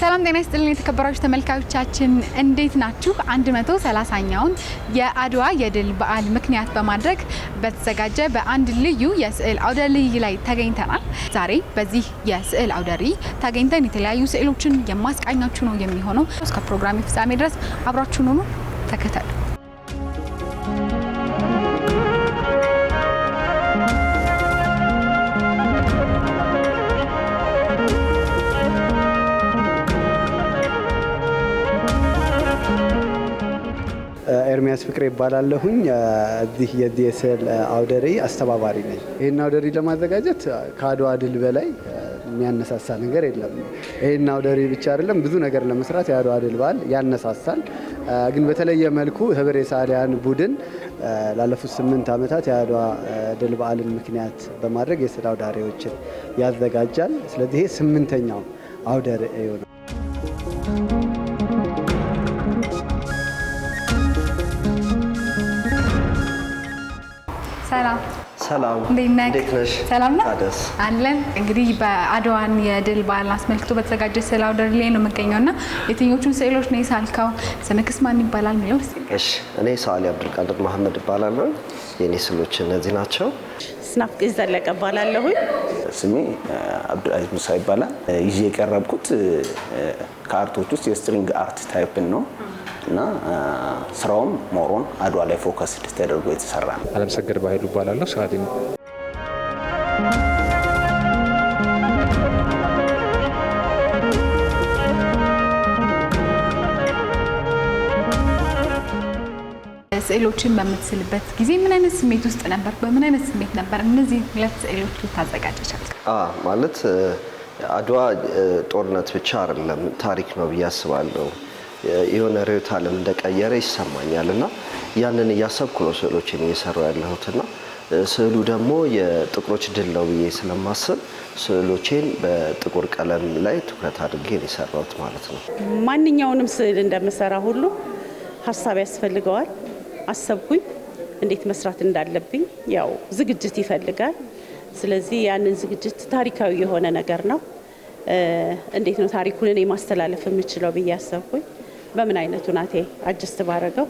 ሰላም ጤና ይስጥልኝ የተከበራችሁ ተመልካቾቻችን እንዴት ናችሁ? 130ኛውን የአድዋ የድል በዓል ምክንያት በማድረግ በተዘጋጀ በአንድ ልዩ የስዕል አውደ ርዕይ ላይ ተገኝተናል። ዛሬ በዚህ የስዕል አውደ ርዕይ ተገኝተን የተለያዩ ስዕሎችን የማስቃኛችሁ ነው የሚሆነው። እስከ ፕሮግራም ፍጻሜ ድረስ አብራችሁን ሁኑ፣ ተከታተሉ። ኤርሚያስ ፍቅሬ ይባላለሁኝ። እዚህ የስዕል አውደ ርዕይ አስተባባሪ ነኝ። ይህን አውደ ርዕይ ለማዘጋጀት ከአድዋ ድል በላይ የሚያነሳሳ ነገር የለም። ይህን አውደ ርዕይ ብቻ አይደለም፣ ብዙ ነገር ለመስራት የአድዋ ድል በዓል ያነሳሳል። ግን በተለየ መልኩ ህብረ ሰዓሊያን ቡድን ላለፉት 8 ዓመታት የአድዋ ድል በዓልን ምክንያት በማድረግ የስዕል አውደ ርዕዮችን ያዘጋጃል። ስለዚህ ይሄ 8ኛው አውደ ርዕይ ነው። ሰላም እንዴት ነሽ? ሰላም ነው አለን። እንግዲህ በአድዋን የድል በዓል አስመልክቶ በተዘጋጀ ስዕል አውደ ርዕይ ላይ ነው የምገኘውና የትኞቹን ስዕሎች ነው የሳልከው? ስምክስ ማን ይባላል የሚለው? እሺ፣ እኔ ሰዓሊ አብዱልቃድር መሐመድ እባላለሁ። የኔ ስዕሎች እነዚህ ናቸው። ስናፍቅሽ ዘለቀ እባላለሁ። ስሜ አብዱልአዚዝ ሙሳ ይባላል። ይዤ የቀረብኩት ከአርቶች ውስጥ የስትሪንግ አርት ታይፕን ነው እና ስራውም ሞሮን አድዋ ላይ ፎከስ ተደርጎ የተሰራ ነው። አለምሰገድ ባይሉ እባላለሁ። ሰዓሊ ነው። ስዕሎችን በምትስልበት ጊዜ ምን አይነት ስሜት ውስጥ ነበር? በምን አይነት ስሜት ነበር እነዚህ ሁለት ስዕሎች ልታዘጋጀቻል? ማለት አድዋ ጦርነት ብቻ አይደለም፣ ታሪክ ነው ብዬ አስባለሁ። የሆነ ርዕዮተ ዓለም እንደቀየረ ይሰማኛል እና ያንን እያሰብኩ ነው ስዕሎችን እየሰራሁ ያለሁትና ስዕሉ ደግሞ የጥቁሮች ድል ነው ብዬ ስለማስብ ስዕሎቼን በጥቁር ቀለም ላይ ትኩረት አድርጌ ነው የሰራሁት ማለት ነው። ማንኛውንም ስዕል እንደምሰራ ሁሉ ሀሳብ ያስፈልገዋል። አሰብኩኝ እንዴት መስራት እንዳለብኝ። ያው ዝግጅት ይፈልጋል። ስለዚህ ያንን ዝግጅት ታሪካዊ የሆነ ነገር ነው። እንዴት ነው ታሪኩን እኔ ማስተላለፍ የምችለው ብዬ አሰብኩኝ። በምን አይነቱ ናቴ አጅስት ባረገው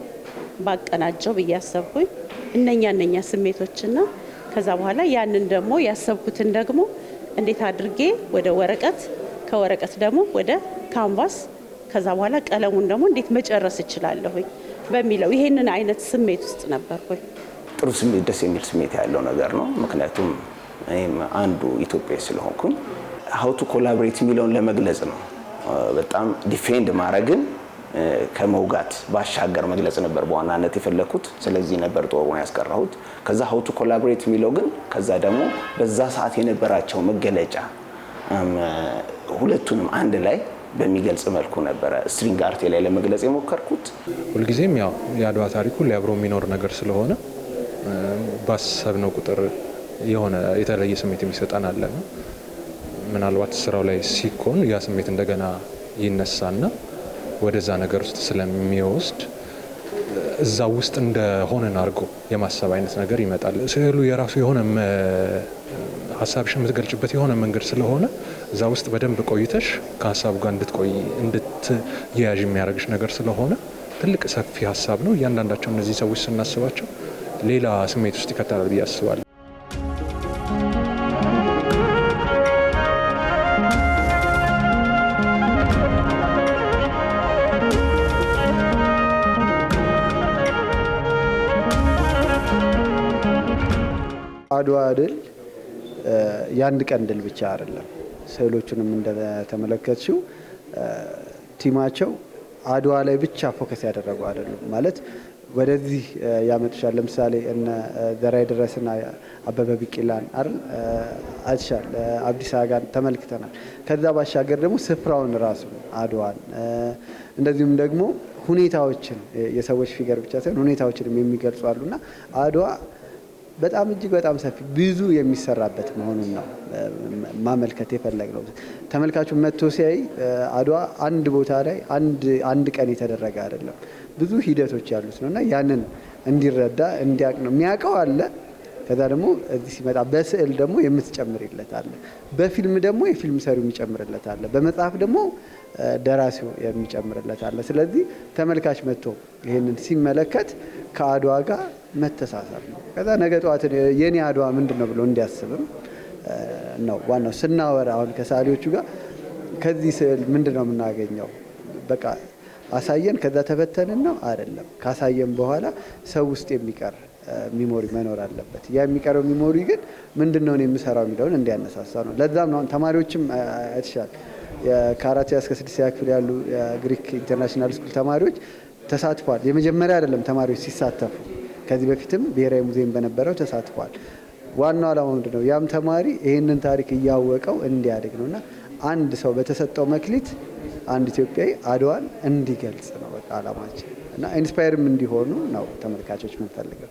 ባቀናጀው ብዬ አሰብኩኝ። እነኛ ስሜቶችና ከዛ በኋላ ያንን ደግሞ ያሰብኩትን ደግሞ እንዴት አድርጌ ወደ ወረቀት፣ ከወረቀት ደግሞ ወደ ካንቫስ፣ ከዛ በኋላ ቀለሙን ደግሞ እንዴት መጨረስ እችላለሁኝ በሚለው ይሄንን አይነት ስሜት ውስጥ ነበርኩኝ። ጥሩ ስሜት፣ ደስ የሚል ስሜት ያለው ነገር ነው። ምክንያቱም እኔም አንዱ ኢትዮጵያዊ ስለሆንኩኝ ሀው ቱ ኮላቦሬት የሚለውን ለመግለጽ ነው። በጣም ዲፌንድ ማድረግን ከመውጋት ባሻገር መግለጽ ነበር በዋናነት የፈለኩት። ስለዚህ ነበር ጦሩን ያስቀራሁት። ከዛ ሀው ቱ ኮላቦሬት የሚለው ግን ከዛ ደግሞ በዛ ሰዓት የነበራቸው መገለጫ ሁለቱንም አንድ ላይ በሚገልጽ መልኩ ነበረ ስትሪንግ አርት ላይ ለመግለጽ የሞከርኩት። ሁልጊዜም ያው የአድዋ ታሪኩ ሊያብሮ የሚኖር ነገር ስለሆነ ባሰብነው ቁጥር የሆነ የተለየ ስሜት የሚሰጠን አለ ነው። ምናልባት ስራው ላይ ሲኮን ያ ስሜት እንደገና ይነሳና ወደዛ ነገር ውስጥ ስለሚወስድ እዛ ውስጥ እንደሆነን አድርጎ የማሰብ አይነት ነገር ይመጣል። ስዕሉ የራሱ የሆነ ሀሳብሽ የምትገልጭበት የሆነ መንገድ ስለሆነ እዛ ውስጥ በደንብ ቆይተሽ ከሀሳቡ ጋር እንድትያዥ የሚያደርግሽ ነገር ስለሆነ ትልቅ ሰፊ ሀሳብ ነው። እያንዳንዳቸው እነዚህ ሰዎች ስናስባቸው ሌላ ስሜት ውስጥ ይከተላል ብዬ አስባለሁ። አድዋ ድል የአንድ ቀን ድል ብቻ አይደለም። ስዕሎቹንም እንደተመለከትሽው ቲማቸው አድዋ ላይ ብቻ ፎከስ ያደረጉ አይደሉም። ማለት ወደዚህ ያመጡሻል። ለምሳሌ እነ ዘራይ ድረስና አበበ ቢቂላን አይደል አልሻል አብዲስ አጋን ተመልክተናል። ከዛ ባሻገር ደግሞ ስፍራውን ራሱ አድዋን እንደዚሁም ደግሞ ሁኔታዎችን የሰዎች ፊገር ብቻ ሳይሆን ሁኔታዎችንም የሚገልጹ አሉና አድዋ በጣም እጅግ በጣም ሰፊ ብዙ የሚሰራበት መሆኑን ነው ማመልከት የፈለግነው። ተመልካቹ መጥቶ ሲያይ አድዋ አንድ ቦታ ላይ አንድ ቀን የተደረገ አይደለም፣ ብዙ ሂደቶች ያሉት ነውና ያንን እንዲረዳ እንዲያውቅ ነው። የሚያውቀው አለ ከዛ ደግሞ እዚህ ሲመጣ በስዕል ደግሞ የምትጨምርለት አለ። በፊልም ደግሞ የፊልም ሰሪው የሚጨምርለት አለ። በመጽሐፍ ደግሞ ደራሲው የሚጨምርለት አለ። ስለዚህ ተመልካች መጥቶ ይሄንን ሲመለከት ከአድዋ ጋር መተሳሰር ነው። ከዛ ነገ ጠዋት የኔ አድዋ ምንድነው ብሎ እንዲያስብም ነው ዋናው። ስናወራ አሁን ከሳሊዎቹ ጋር ከዚህ ስዕል ምንድነው የምናገኘው? በቃ አሳየን ከዛ ተበተንን ነው አይደለም። ካሳየን በኋላ ሰው ውስጥ የሚቀር ሚሞሪ መኖር አለበት። ያ የሚቀረው ሚሞሪ ግን ምንድነው ነው የምሰራው የሚለውን እንዲያነሳሳ ነው። ለዛም ነው ተማሪዎችም አይተሻል ከ4ኛ እስከ 6ኛ ክፍል ያሉ የግሪክ ኢንተርናሽናል ስኩል ተማሪዎች ተሳትፏል። የመጀመሪያ አይደለም ተማሪዎች ሲሳተፉ፣ ከዚህ በፊትም ብሔራዊ ሙዚየም በነበረው ተሳትፏል። ዋናው ዓላማው ምንድነው? ያም ተማሪ ይህንን ታሪክ እያወቀው እንዲያድግ ነውና አንድ ሰው በተሰጠው መክሊት አንድ ኢትዮጵያዊ አድዋን እንዲገልጽ ነው በቃ ዓላማችን እና ኢንስፓየርም እንዲሆኑ ነው ተመልካቾች የምንፈልገው።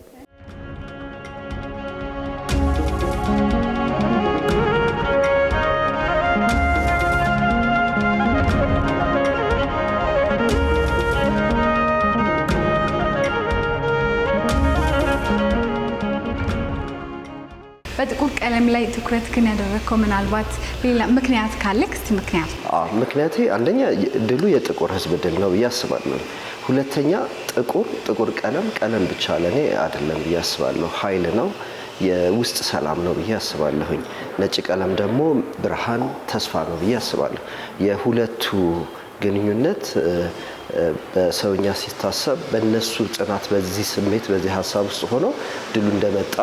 በጥቁር ቀለም ላይ ትኩረት ግን ያደረከው ምናልባት ሌላ ምክንያት ካለክ እስቲ ምክንያት? ምክንያቴ አንደኛ ድሉ የጥቁር ሕዝብ ድል ነው ብዬ አስባለሁ። ሁለተኛ ጥቁር ቀለም ብቻ ለኔ አይደለም ብዬ አስባለሁ። ኃይል ነው፣ የውስጥ ሰላም ነው ብዬ አስባለሁኝ። ነጭ ቀለም ደግሞ ብርሃን፣ ተስፋ ነው ብዬ አስባለሁ። የሁለቱ ግንኙነት በሰውኛ ሲታሰብ በእነሱ ጽናት፣ በዚህ ስሜት፣ በዚህ ሀሳብ ውስጥ ሆኖ ድሉ እንደመጣ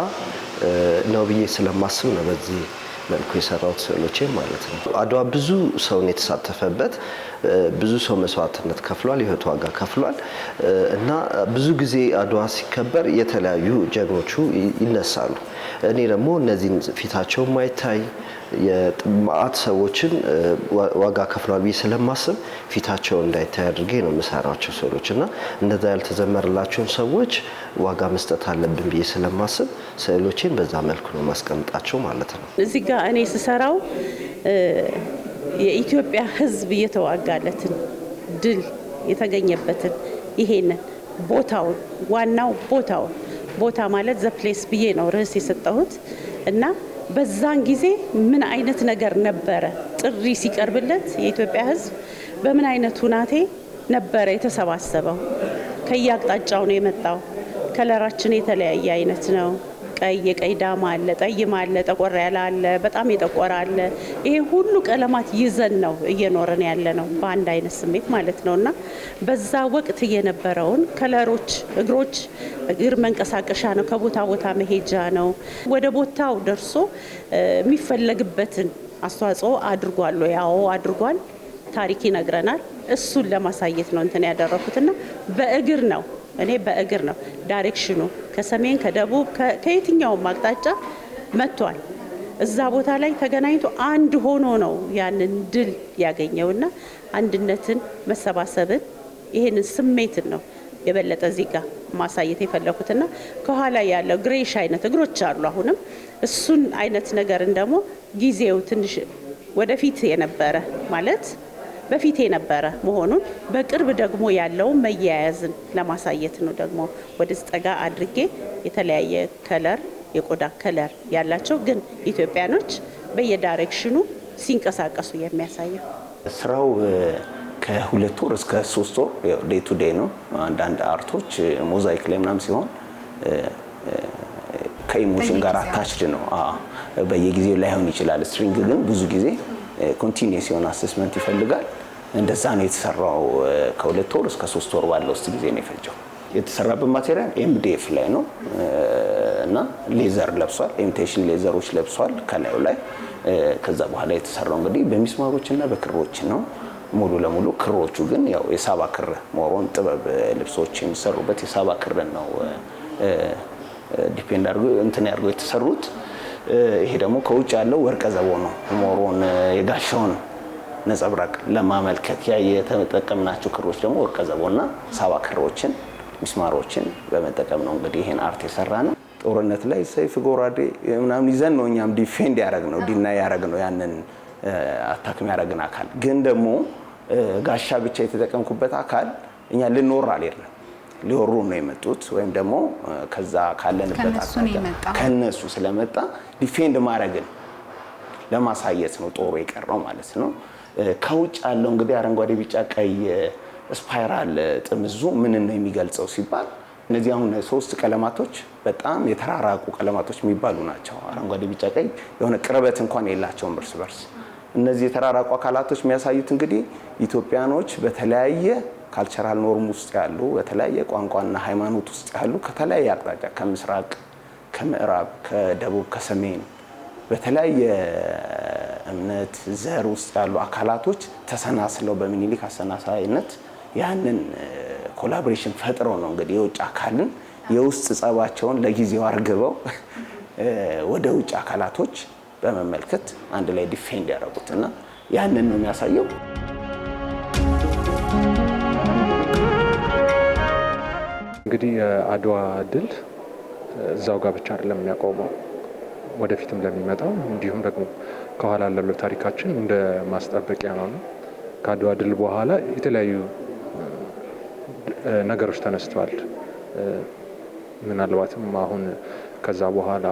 ነው ብዬ ስለማስብ ነው በዚህ መልኩ የሰራሁት ስዕሎቼ ማለት ነው። አድዋ ብዙ ሰውን የተሳተፈበት፣ ብዙ ሰው መስዋዕትነት ከፍሏል፣ የህይወት ዋጋ ከፍሏል እና ብዙ ጊዜ አድዋ ሲከበር የተለያዩ ጀግኖቹ ይነሳሉ። እኔ ደግሞ እነዚህን ፊታቸው ማይታይ የጥማት ሰዎችን ዋጋ ከፍሏል ብዬ ስለማስብ ፊታቸው እንዳይታይ አድርጌ ነው የምሰራቸው ስዕሎች እና እነዛ ያልተዘመረላቸውን ሰዎች ዋጋ መስጠት አለብን ብዬ ስለማስብ ስዕሎቼን በዛ መልኩ ነው ማስቀምጣቸው ማለት ነው። እዚህ ጋር እኔ ስሰራው የኢትዮጵያ ሕዝብ የተዋጋለትን ድል የተገኘበትን ይሄንን ቦታውን ዋናው ቦታ ማለት ዘ ፕሌስ ብዬ ነው ርዕስ የሰጠሁት እና በዛን ጊዜ ምን አይነት ነገር ነበረ ጥሪ ሲቀርብለት የኢትዮጵያ ሕዝብ በምን አይነት ሁናቴ ነበረ የተሰባሰበው? ከየአቅጣጫው ነው የመጣው። ከለራችን የተለያየ አይነት ነው። የቀይ ዳማ አለ፣ ጠይም አለ፣ ጠቆር ያለ አለ፣ በጣም የጠቆረ አለ። ይሄ ሁሉ ቀለማት ይዘን ነው እየኖርን ያለ ነው በአንድ አይነት ስሜት ማለት ነውና በዛ ወቅት የነበረውን ከለሮች እግር መንቀሳቀሻ ነው፣ ከቦታ ቦታ መሄጃ ነው። ወደ ቦታው ደርሶ የሚፈለግበትን አስተዋጽኦ አድርጓል። ያው አድርጓል። ታሪክ ይነግረናል። እሱን ለማሳየት ነው እንትን ያደረኩትና በእግር ነው ዳይሬክሽኑ ከሰሜን ከደቡብ ከየትኛውም አቅጣጫ መጥቷል። እዛ ቦታ ላይ ተገናኝቶ አንድ ሆኖ ነው ያንን ድል ያገኘውና አንድነትን፣ መሰባሰብን፣ ይሄንን ስሜትን ነው የበለጠ እዚህ ጋር ማሳየት የፈለኩትና ከኋላ ያለው ግሬሽ አይነት እግሮች አሉ። አሁንም እሱን አይነት ነገርን ደግሞ ጊዜው ትንሽ ወደፊት የነበረ ማለት በፊት የነበረ መሆኑን በቅርብ ደግሞ ያለው መያያዝን ለማሳየት ነው። ደግሞ ወደ ጠጋ አድርጌ የተለያየ ከለር የቆዳ ከለር ያላቸው ግን ኢትዮጵያኖች በየዳይሬክሽኑ ሲንቀሳቀሱ የሚያሳየው ስራው ከ2 ወር እስከ 3 ወር ዴይ ቱ ዴይ ነው። አንዳንድ አርቶች ሞዛይክ ላይ ምናምን ሲሆን ከኢሞሽን ጋር አታችድ ነው። በየጊዜው ላይሆን ይችላል። ስትሪንግ ግን ብዙ ጊዜ ኮንቲኒየስ የሆነ አሰስመንት ይፈልጋል። እንደዛ ነው የተሰራው። ከ2 ወር እስከ 3 ወር ባለው ውስጥ ጊዜ ነው የፈጀው። የተሰራበት ማቴሪያል ኤምዲኤፍ ላይ ነው እና ሌዘር ለብሷል። ኢሚቴሽን ሌዘሮች ለብሷል ከላዩ ላይ። ከዛ በኋላ የተሰራው እንግዲህ በሚስማሮችና በክሮች ነው ሙሉ ለሙሉ። ክሮቹ ግን ያው የሳባ ክር ሞሮን ጥበብ ልብሶች የሚሰሩበት የሳባ ክር ነው ዲፔንድ አድርጎ እንትን ያድርገው የተሰሩት። ይሄ ደግሞ ከውጭ ያለው ወርቀ ዘቦ ነው። ሞሮን የጋሻውን ነጸብራቅ ለማመልከት የተጠቀምናቸው ክሮች ደግሞ ወርቀ ዘቦና ሳባ ክሮችን ሚስማሮችን በመጠቀም ነው እንግዲህ ይሄን አርት የሰራ ነው። ጦርነት ላይ ሰይፍ ጎራዴ ምናምን ይዘን ነው እኛም ዲፌንድ ያደረግነው ዲና ያደረግነው ያንን አታክም ያደረግን አካል ግን ደግሞ ጋሻ ብቻ የተጠቀምኩበት አካል እኛ ልንኖር አልሄድንም። ሊወሩ ነው የመጡት ወይም ደግሞ ከዛ ካለንበት ከነሱ ስለመጣ ዲፌንድ ማድረግን ለማሳየት ነው ጦሩ የቀረው ማለት ነው። ከውጭ ያለው እንግዲህ አረንጓዴ ቢጫ ቀይ ስፓይራል ጥምዙ ምን ነው የሚገልጸው ሲባል እነዚህ አሁን 3 ቀለማቶች በጣም የተራራቁ ቀለማቶች የሚባሉ ናቸው። አረንጓዴ ቢጫ ቀይ የሆነ ቅርበት እንኳን የላቸውም እርስ በርስ። እነዚህ የተራራቁ አካላቶች የሚያሳዩት እንግዲህ ኢትዮጵያኖች በተለያየ ካልቸራል ኖርም ውስጥ ያሉ በተለያየ ቋንቋና ሃይማኖት ውስጥ ያሉ ከተለያየ አቅጣጫ ከምስራቅ፣ ከምዕራብ፣ ከደቡብ፣ ከሰሜን በተለያየ እምነት ዘር ውስጥ ያሉ አካላቶች ተሰናስለው በሚኒሊክ አሰናሳይነት ያንን ኮላቦሬሽን ፈጥረው ነው እንግዲህ የውጭ አካልን የውስጥ ጸባቸውን ለጊዜው አርግበው ወደ ውጭ አካላቶች በመመልከት አንድ ላይ ዲፌንድ ያደረጉትና ያንን ነው የሚያሳየው። እንግዲህ የአድዋ ድል እዛው ጋር ብቻ አይደለም የሚያቆመው፣ ወደፊትም ለሚመጣው እንዲሁም ደግሞ ከኋላ ላለው ታሪካችን እንደ ማስጠበቂያ ነው። ከአድዋ ድል በኋላ የተለያዩ ነገሮች ተነስተዋል። ምናልባትም አሁን ከዛ በኋላ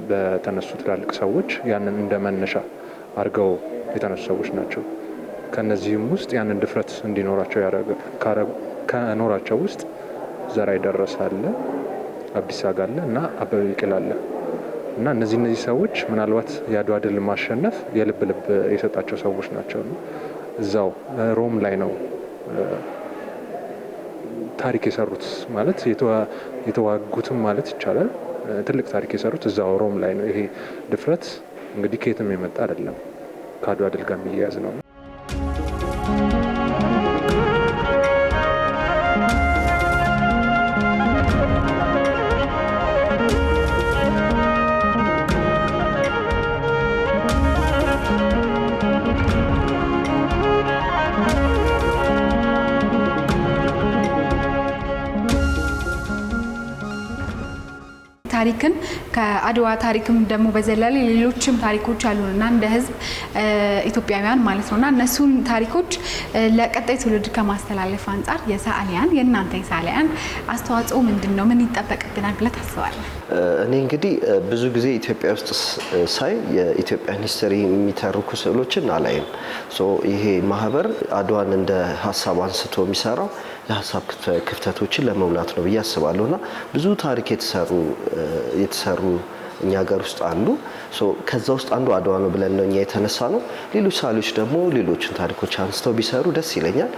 በተነሱ ትላልቅ ሰዎች ያንን እንደ መነሻ አድርገው የተነሱ ሰዎች ናቸው። ከነዚህም ውስጥ ያንን ድፍረት እንዲኖራቸው ከኖራቸው ውስጥ ዘርአይ ደረሰ አለ፣ አብዲሳ አጋ አለ እና አበበ ቢቂላ አለ እና እነዚህ ሰዎች ምናልባት የአድዋ ድል ማሸነፍ የልብ የሰጣቸው ሰዎች ናቸው። እዛው ሮም ላይ ነው ታሪክ የሰሩት ማለት የተዋጉትም ማለት ይቻላል። ትልቅ ታሪክ የሰሩት እዛው ሮም ላይ ነው። ይሄ ድፍረት እንግዲህ ከየትም የመጣ አይደለም፣ ከአድዋ ድል ጋር የሚያያዝ ነው። ታሪክን ከአድዋ ታሪክም ደግሞ በዘለለ ሌሎችም ታሪኮች አሉንና እንደ ሕዝብ ኢትዮጵያውያን ማለት ነውና እነሱን ታሪኮች ለቀጣይ ትውልድ ከማስተላለፍ አንጻር የሰዓሊያን የእናንተ የሰዓሊያን አስተዋጽኦ ምንድነው? ምን ይጠበቅብናል ብለህ ታስባለህ? እኔ እንግዲህ ብዙ ጊዜ ኢትዮጵያ ውስጥ ሳይ የኢትዮጵያን ሂስትሪ የሚተርኩ ስዕሎችን አላይም። ይሄ ማህበር አድዋን እንደ ሀሳብ አንስቶ የሚሰራው የሀሳብ ክፍተቶችን ለመሙላት ነው ብዬ አስባለሁ እና ብዙ ታሪክ የተሰሩ እኛ ሀገር ውስጥ አሉ። ከዛ ውስጥ አንዱ አድዋ ነው ብለን ነው እኛ የተነሳ ነው። ሌሎች ሰዓሊዎች ደግሞ ሌሎችን ታሪኮች አንስተው ቢሰሩ ደስ ይለኛል።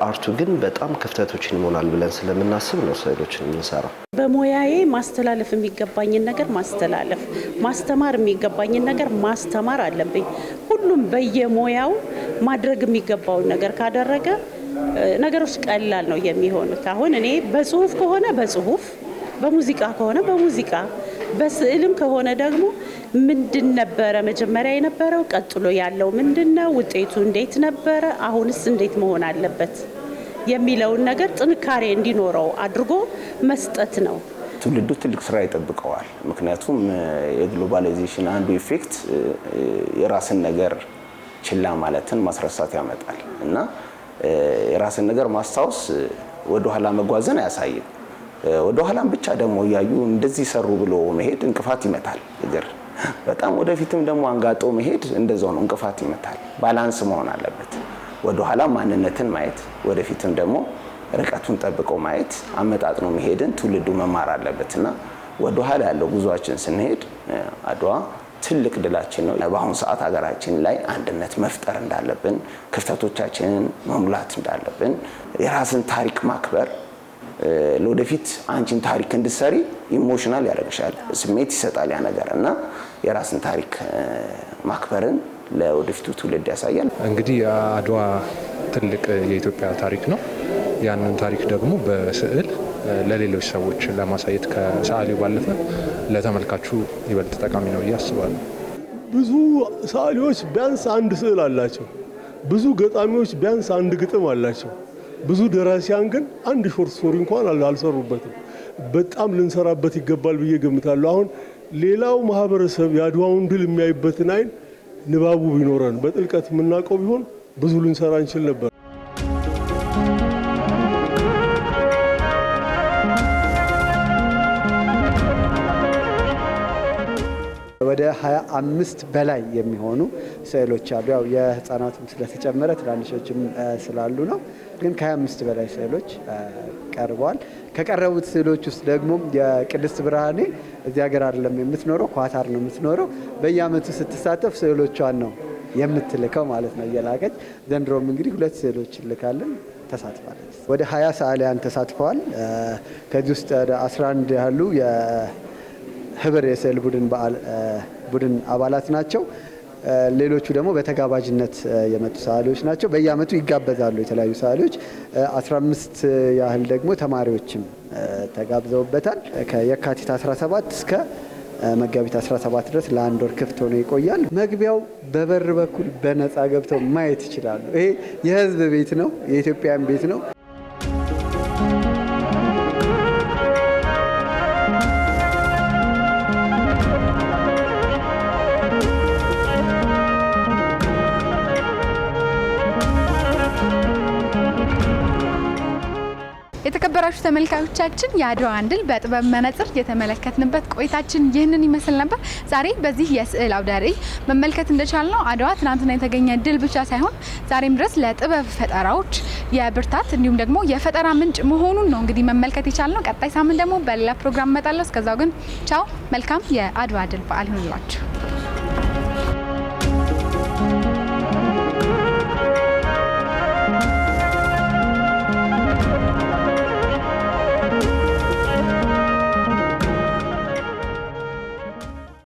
አርቱ ግን በጣም ክፍተቶችን ይሞላል ብለን ስለምናስብ ነው ስዕሎችን የምንሰራው። በሙያዬ ማስተላለፍ የሚገባኝን ነገር ማስተላለፍ፣ ማስተማር የሚገባኝን ነገር ማስተማር አለብኝ። ሁሉም በየሙያው ማድረግ የሚገባውን ነገር ካደረገ ነገሮች ቀላል ነው የሚሆኑት። አሁን እኔ በጽሁፍ ከሆነ በጽሁፍ፣ በሙዚቃ ከሆነ በሙዚቃ፣ በስዕልም ከሆነ ደግሞ ምንድን ነበረ መጀመሪያ የነበረው፣ ቀጥሎ ያለው ምንድነው፣ ውጤቱ እንዴት ነበረ፣ አሁንስ እንዴት መሆን አለበት የሚለውን ነገር ጥንካሬ እንዲኖረው አድርጎ መስጠት ነው። ትውልዱ ትልቅ ስራ ይጠብቀዋል። ምክንያቱም የግሎባላይዜሽን አንዱ ኢፌክት የራስን ነገር ችላ ማለትን ማስረሳት ያመጣል እና የራስን ነገር ማስታወስ ወደ ኋላ መጓዝን አያሳይም። ወደ ኋላም ብቻ ደግሞ እያዩ እንደዚህ ሰሩ ብሎ መሄድ እንቅፋት ይመታል እግር። በጣም ወደፊትም ደግሞ አንጋጦ መሄድ እንደዛው ነው፣ እንቅፋት ይመታል። ባላንስ መሆን አለበት። ወደ ኋላ ማንነትን ማየት፣ ወደፊትም ደግሞ ርቀቱን ጠብቆ ማየት፣ አመጣጥኖ መሄድን ትውልዱ መማር አለበትና ወደ ኋላ ያለው ጉዟችን ስንሄድ አድዋ ትልቅ ድላችን ነው። በአሁኑ ሰዓት ሀገራችን ላይ አንድነት መፍጠር እንዳለብን፣ ክፍተቶቻችንን መሙላት እንዳለብን፣ የራስን ታሪክ ማክበር ለወደፊት አንቺን ታሪክ እንድትሰሪ ኢሞሽናል ያደርግሻል፣ ስሜት ይሰጣል ያ ነገር እና የራስን ታሪክ ማክበርን ለወደፊቱ ትውልድ ያሳያል። እንግዲህ አድዋ ትልቅ የኢትዮጵያ ታሪክ ነው። ያንን ታሪክ ደግሞ በስዕል ለሌሎች ሰዎች ለማሳየት ከሰዓሊው ባለፈ ለተመልካቹ ይበልጥ ጠቃሚ ነው ብዬ አስባለሁ። ብዙ ሰዓሊዎች ቢያንስ አንድ ስዕል አላቸው። ብዙ ገጣሚዎች ቢያንስ አንድ ግጥም አላቸው። ብዙ ደራሲያን ግን አንድ ሾርት ስቶሪ እንኳን አልሰሩበትም። በጣም ልንሰራበት ይገባል ብዬ ገምታለሁ። አሁን ሌላው ማህበረሰብ የአድዋውን ድል የሚያይበትን አይን ንባቡ ቢኖረን በጥልቀት የምናውቀው ቢሆን ብዙ ልንሰራ እንችል ነበር። ወደ 25 በላይ የሚሆኑ ስዕሎች አሉ። ያው የህፃናቱም ስለተጨመረ ትናንሾችም ስላሉ ነው። ግን ከ25 በላይ ስዕሎች ቀርበዋል። ከቀረቡት ስዕሎች ውስጥ ደግሞ የቅድስት ብርሃኔ እዚህ ሀገር አይደለም የምትኖረው፣ ኳታር ነው የምትኖረው። በየአመቱ ስትሳተፍ ስዕሎቿን ነው የምትልከው ማለት ነው እየላከች። ዘንድሮም እንግዲህ 2 ስዕሎች ልካለን ተሳትፋለች። ወደ 20 ሰዓሊያን ተሳትፈዋል። ከዚህ ውስጥ ወደ 11 ያሉ የህብር የስዕል ቡድን አባላት ናቸው። ሌሎቹ ደግሞ በተጋባዥነት የመጡ ሰዓሊዎች ናቸው። በየአመቱ ይጋበዛሉ የተለያዩ ሰዓሊዎች። 15 ያህል ደግሞ ተማሪዎችም ተጋብዘውበታል። ከየካቲት 17 እስከ መጋቢት 17 ድረስ ለ1 ወር ክፍት ሆኖ ይቆያል። መግቢያው በበር በኩል በነፃ ገብተው ማየት ይችላሉ። ይሄ የህዝብ ቤት ነው፣ የኢትዮጵያን ቤት ነው። የተከበራችሁ ተመልካቾቻችን የአድዋን ድል በጥበብ መነጽር የተመለከትንበት ቆይታችን ይህንን ይመስል ነበር። ዛሬ በዚህ የስዕል አውደ ርዕይ መመልከት እንደቻልነው አድዋ ትናንትና የተገኘ ድል ብቻ ሳይሆን ዛሬም ድረስ ለጥበብ ፈጠራዎች የብርታት እንዲሁም ደግሞ የፈጠራ ምንጭ መሆኑን ነው እንግዲህ መመልከት የቻልነው። ቀጣይ ሳምንት ደግሞ በሌላ ፕሮግራም እመጣለሁ። እስከዛው ግን ቻው፣ መልካም የአድዋ ድል በዓል ይሁንላችሁ።